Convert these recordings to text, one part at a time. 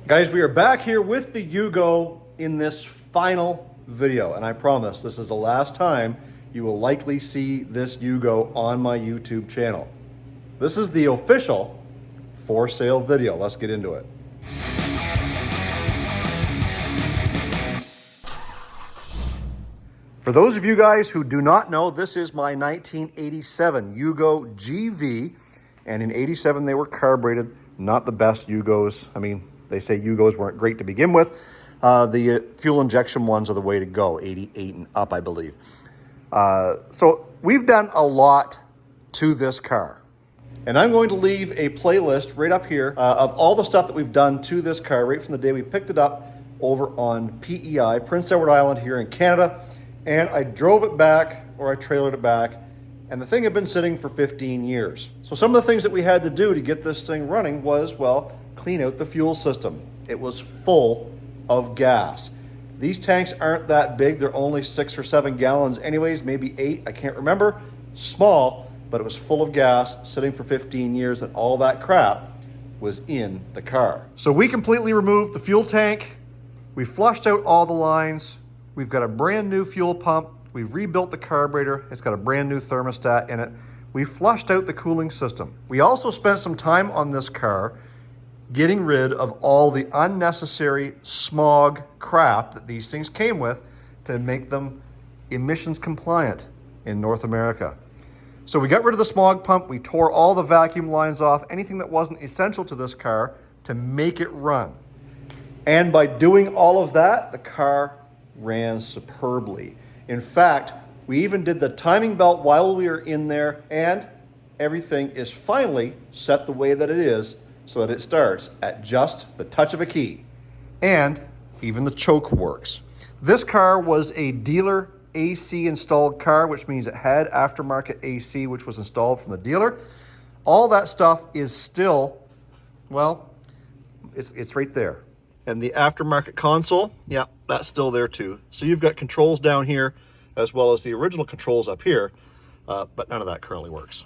Guys, we are back here with the Yugo in this final video, and I promise this is the last time you will likely see this Yugo on my YouTube channel. This is the official for sale video. Let's get into it. For those of you guys who do not know, this is my 1987 Yugo GV, and in 87 they were carbureted, not the best Yugos. I mean, they say Yugos weren't great to begin with. The fuel injection ones are the way to go, 88 and up, I believe. So we've done a lot to this car. And I'm going to leave a playlist right up here of all the stuff that we've done to this car right from the day we picked it up over on PEI, Prince Edward Island here in Canada. And I drove it back, or I trailered it back, and the thing had been sitting for 15 years. So some of the things that we had to do to get this thing running was, well, clean out the fuel system. It was full of gas. These tanks aren't that big. They're only 6 or 7 gallons anyways, maybe 8, I can't remember. Small, but it was full of gas, sitting for 15 years, and all that crap was in the car. So we completely removed the fuel tank. We flushed out all the lines. We've got a brand new fuel pump. We've rebuilt the carburetor. It's got a brand new thermostat in it. We flushed out the cooling system. We also spent some time on this car getting rid of all the unnecessary smog crap that these things came with to make them emissions compliant in North America. So we got rid of the smog pump. We tore all the vacuum lines off, anything that wasn't essential to this car to make it run. And by doing all of that, the car ran superbly. In fact, we even did the timing belt while we were in there, and everything is finally set the way that it is so that it starts at just the touch of a key. And even the choke works. This car was a dealer AC installed car, which means it had aftermarket AC, which was installed from the dealer. All that stuff is still, well, it's right there. And the aftermarket console, yeah, that's still there too. So you've got controls down here, as well as the original controls up here, but none of that currently works.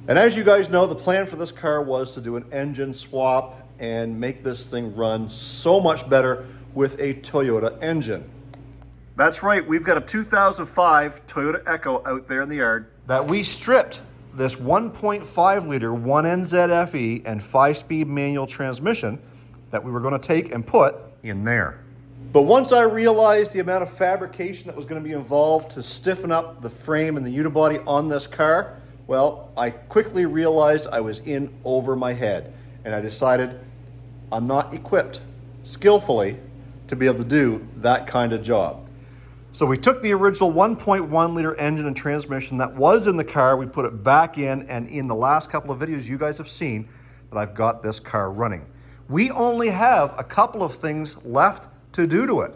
And as you guys know, the plan for this car was to do an engine swap and make this thing run so much better with a Toyota engine. That's right, we've got a 2005 Toyota Echo out there in the yard that we stripped this 1.5 liter 1NZ FE and 5-speed manual transmission that we were going to take and put in there. But once I realized the amount of fabrication that was going to be involved to stiffen up the frame and the unibody on this car, well, I quickly realized I was in over my head, and I decided I'm not equipped skillfully to be able to do that kind of job. So we took the original 1.1 liter engine and transmission that was in the car, we put it back in, and in the last couple of videos you guys have seen that I've got this car running. We only have a couple of things left to do to it.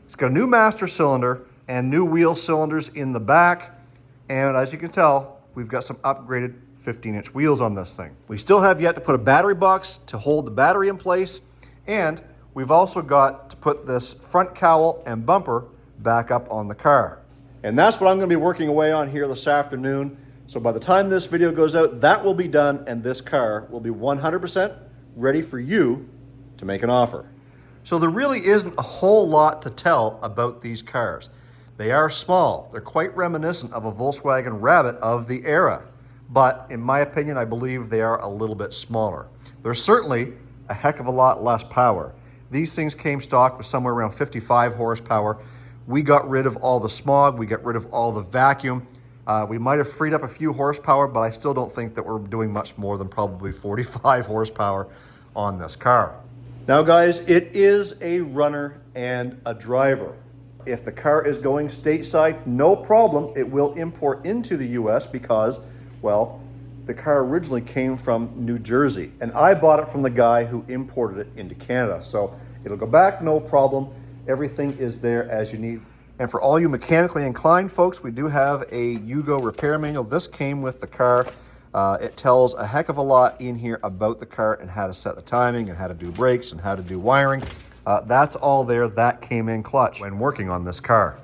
It's got a new master cylinder and new wheel cylinders in the back, and as you can tell, we've got some upgraded 15-inch wheels on this thing. We still have yet to put a battery box to hold the battery in place, and we've also got to put this front cowl and bumper back up on the car. And that's what I'm going to be working away on here this afternoon. So by the time this video goes out, that will be done, and this car will be 100% ready for you to make an offer. So there really isn't a whole lot to tell about these cars. They are small. They're quite reminiscent of a Volkswagen Rabbit of the era. But in my opinion, I believe they are a little bit smaller. They're certainly a heck of a lot less power. These things came stock with somewhere around 55 horsepower. We got rid of all the smog. We got rid of all the vacuum. We might have freed up a few horsepower, but I still don't think that we're doing much more than probably 45 horsepower on this car. Now guys, it is a runner and a driver. If the car is going stateside, no problem. It will import into the US because, well, the car originally came from New Jersey, and I bought it from the guy who imported it into Canada. So it'll go back, no problem. Everything is there as you need. And for all you mechanically inclined folks, we do have a Yugo repair manual. This came with the car. It tells a heck of a lot in here about the car and how to set the timing and how to do brakes and how to do wiring. That's all there. That came in clutch when working on this car.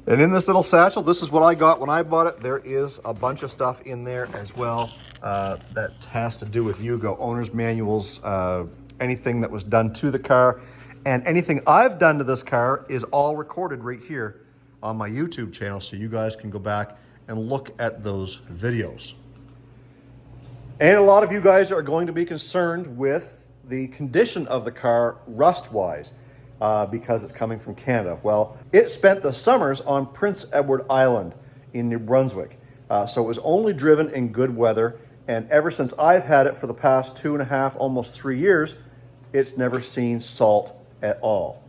And in this little satchel, this is what I got when I bought it. There is a bunch of stuff in there as well that has to do with Yugo. Owner's manuals, anything that was done to the car. And anything I've done to this car is all recorded right here on my YouTube channel, so you guys can go back and look at those videos. And a lot of you guys are going to be concerned with the condition of the car rust-wise because it's coming from Canada. Well, it spent the summers on Prince Edward Island in New Brunswick. So it was only driven in good weather. And ever since I've had it for the past 2.5, almost 3 years, it's never seen salt at all.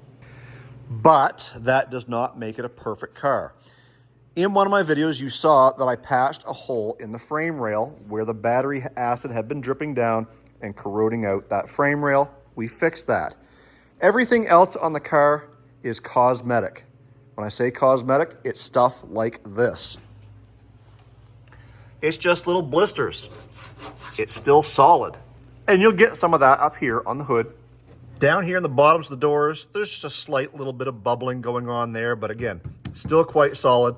But that does not make it a perfect car. In one of my videos, you saw that I patched a hole in the frame rail where the battery acid had been dripping down and corroding out that frame rail. We fixed that. Everything else on the car is cosmetic. When I say cosmetic, it's stuff like this. It's just little blisters. It's still solid. And you'll get some of that up here on the hood. Down here in the bottoms of the doors, there's just a slight little bit of bubbling going on there, but again, still quite solid.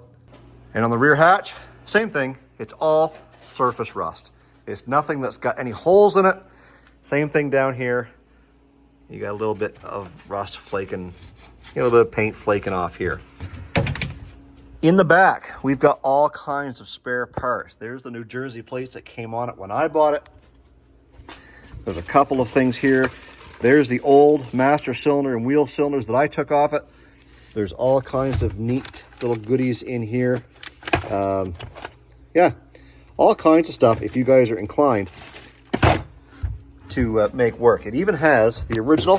And on the rear hatch, same thing. It's all surface rust. It's nothing that's got any holes in it. Same thing down here. You got a little bit of rust flaking, a little bit of paint flaking off here. In the back, we've got all kinds of spare parts. There's the New Jersey plates that came on it when I bought it. There's a couple of things here. There's the old master cylinder and wheel cylinders that I took off it. There's all kinds of neat little goodies in here. Yeah, all kinds of stuff if you guys are inclined to make work. It even has the original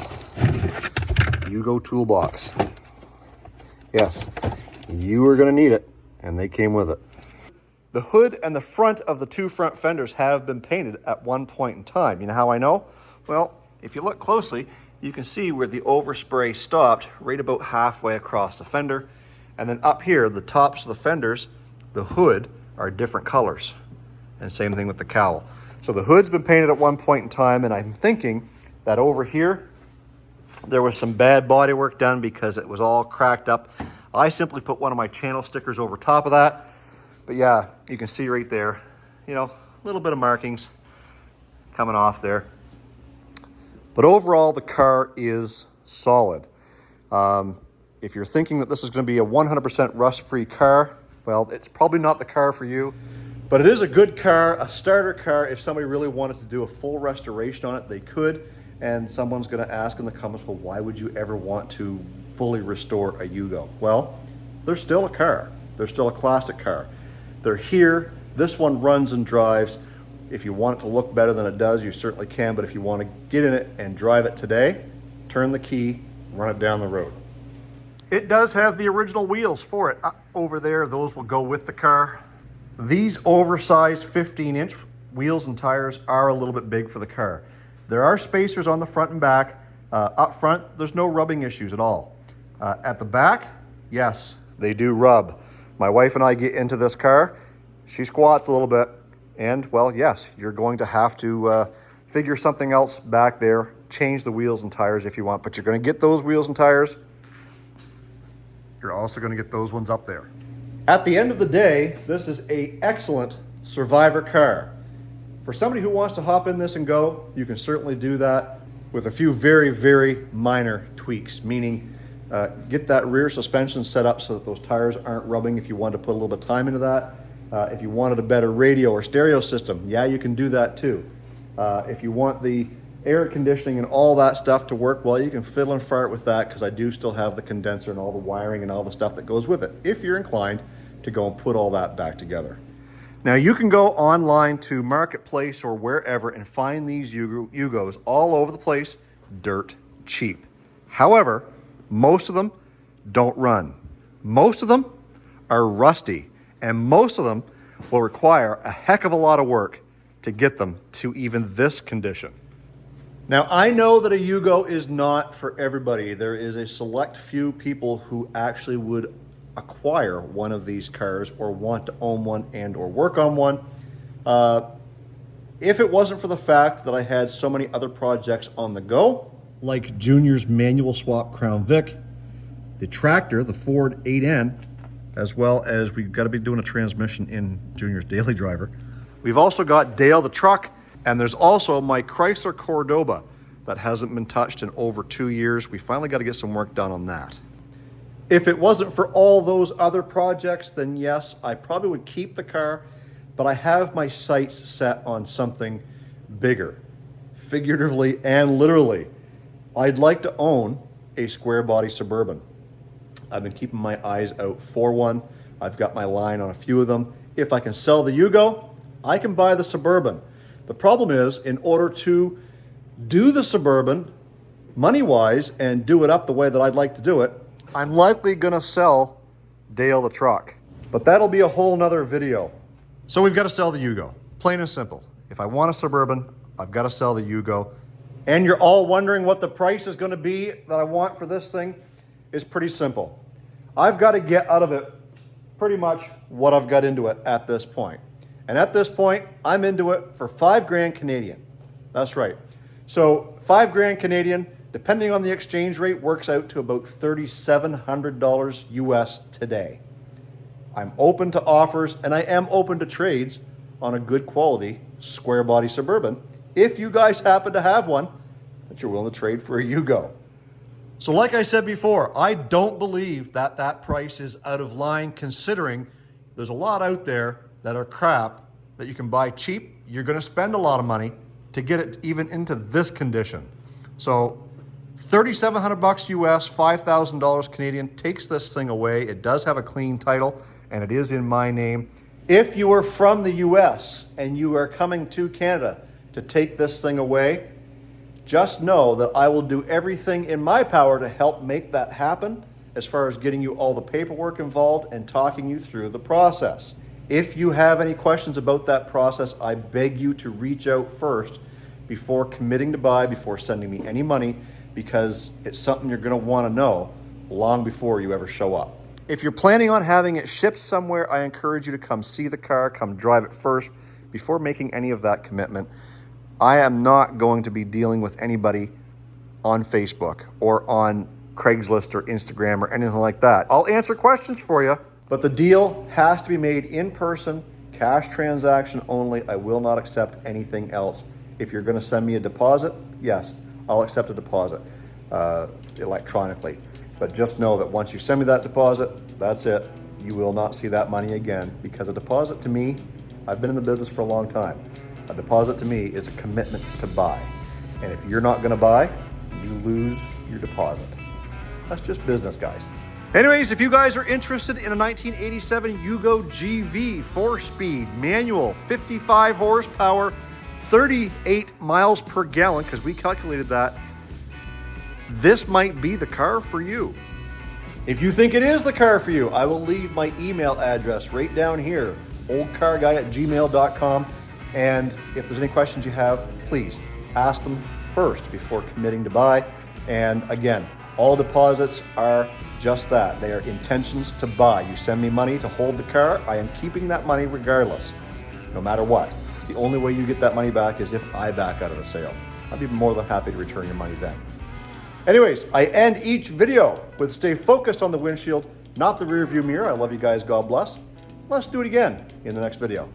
Yugo toolbox. Yes, you are going to need it, and they came with it. The hood and the front of the two front fenders have been painted at one point in time. You know how I know? Well, if you look closely, you can see where the overspray stopped right about halfway across the fender. And then up here, the tops of the fenders, the hood, are different colors. And same thing with the cowl. So the hood's been painted at one point in time, and I'm thinking that over here, there was some bad body work done because it was all cracked up. I simply put one of my channel stickers over top of that. But yeah, you can see right there, a little bit of markings coming off there. But overall, the car is solid. If you're thinking that this is going to be a 100% rust-free car, well, it's probably not the car for you. But it is a good car, a starter car. If somebody really wanted to do a full restoration on it, they could. And someone's going to ask in the comments, well, why would you ever want to fully restore a Yugo? Well, they're still a car. They're still a classic car. They're here. This one runs and drives. If you want it to look better than it does, you certainly can. But if you want to get in it and drive it today, turn the key, run it down the road. It does have the original wheels for it over there. Those will go with the car. These oversized 15-inch wheels and tires are a little bit big for the car. There are spacers on the front and back. Up front, there's no rubbing issues at all. At the back, yes, they do rub. My wife and I get into this car. She squats a little bit. And, well, yes, you're going to have to figure something else back there, change the wheels and tires if you want, but you're going to get those wheels and tires. You're also going to get those ones up there. At the end of the day, this is an excellent survivor car. For somebody who wants to hop in this and go, you can certainly do that with a few very, very minor tweaks, meaning get that rear suspension set up so that those tires aren't rubbing if you want to put a little bit of time into that. If you wanted a better radio or stereo system, yeah, you can do that too. If you want the air conditioning and all that stuff to work, well, you can fiddle and fart with that because I do still have the condenser and all the wiring and all the stuff that goes with it, if you're inclined to go and put all that back together. Now, you can go online to Marketplace or wherever and find these Yugos all over the place, dirt cheap. However, most of them don't run. Most of them are rusty. And most of them will require a heck of a lot of work to get them to even this condition. Now, I know that a Yugo is not for everybody. There is a select few people who actually would acquire one of these cars or want to own one and or work on one. If it wasn't for the fact that I had so many other projects on the go, like Junior's manual swap Crown Vic, the tractor, the Ford 8N, as well as we've got to be doing a transmission in Junior's daily driver. We've also got Dale the truck, and there's also my Chrysler Cordoba that hasn't been touched in over 2 years. We finally got to get some work done on that. If it wasn't for all those other projects, then yes, I probably would keep the car, but I have my sights set on something bigger, figuratively and literally. I'd like to own a square body Suburban. I've been keeping my eyes out for one. I've got my line on a few of them. If I can sell the Yugo, I can buy the Suburban. The problem is, in order to do the Suburban money-wise and do it up the way that I'd like to do it, I'm likely gonna sell Dale the truck. But that'll be a whole nother video. So we've got to sell the Yugo, plain and simple. If I want a Suburban, I've got to sell the Yugo. And you're all wondering what the price is gonna be that I want for this thing. It's pretty simple. I've got to get out of it pretty much what I've got into it at this point. And at this point, I'm into it for 5 grand Canadian. That's right. So 5 grand Canadian, depending on the exchange rate, works out to about $3,700 US today. I'm open to offers and I am open to trades on a good quality square body Suburban if you guys happen to have one that you're willing to trade for a Yugo. So like I said before, I don't believe that that price is out of line, considering there's a lot out there that are crap that you can buy cheap. You're gonna spend a lot of money to get it even into this condition. So 3,700 bucks US, $5,000 Canadian takes this thing away. It does have a clean title and it is in my name. If you are from the US and you are coming to Canada to take this thing away, just know that I will do everything in my power to help make that happen, as far as getting you all the paperwork involved and talking you through the process. If you have any questions about that process, I beg you to reach out first before committing to buy, before sending me any money, because it's something you're gonna wanna know long before you ever show up. If you're planning on having it shipped somewhere, I encourage you to come see the car, come drive it first before making any of that commitment. I am not going to be dealing with anybody on Facebook or on Craigslist or Instagram or anything like that. I'll answer questions for you, but the deal has to be made in person, cash transaction only. I will not accept anything else. If you're gonna send me a deposit, yes, I'll accept a deposit electronically. But just know that once you send me that deposit, that's it. You will not see that money again, because a deposit to me, I've been in the business for a long time. A deposit to me is a commitment to buy. And if you're not gonna buy, you lose your deposit. That's just business, guys. Anyways, if you guys are interested in a 1987 Yugo GV 4-speed manual, 55 horsepower, 38 miles per gallon, because we calculated that, this might be the car for you. If you think it is the car for you, I will leave my email address right down here, oldecarguy@gmail.com. And if there's any questions you have, please ask them first before committing to buy. And again, all deposits are just that. They are intentions to buy. You send me money to hold the car, I am keeping that money regardless, no matter what. The only way you get that money back is if I back out of the sale. I'd be more than happy to return your money then. Anyways, I end each video with stay focused on the windshield, not the rear view mirror. I love you guys, God bless. Let's do it again in the next video.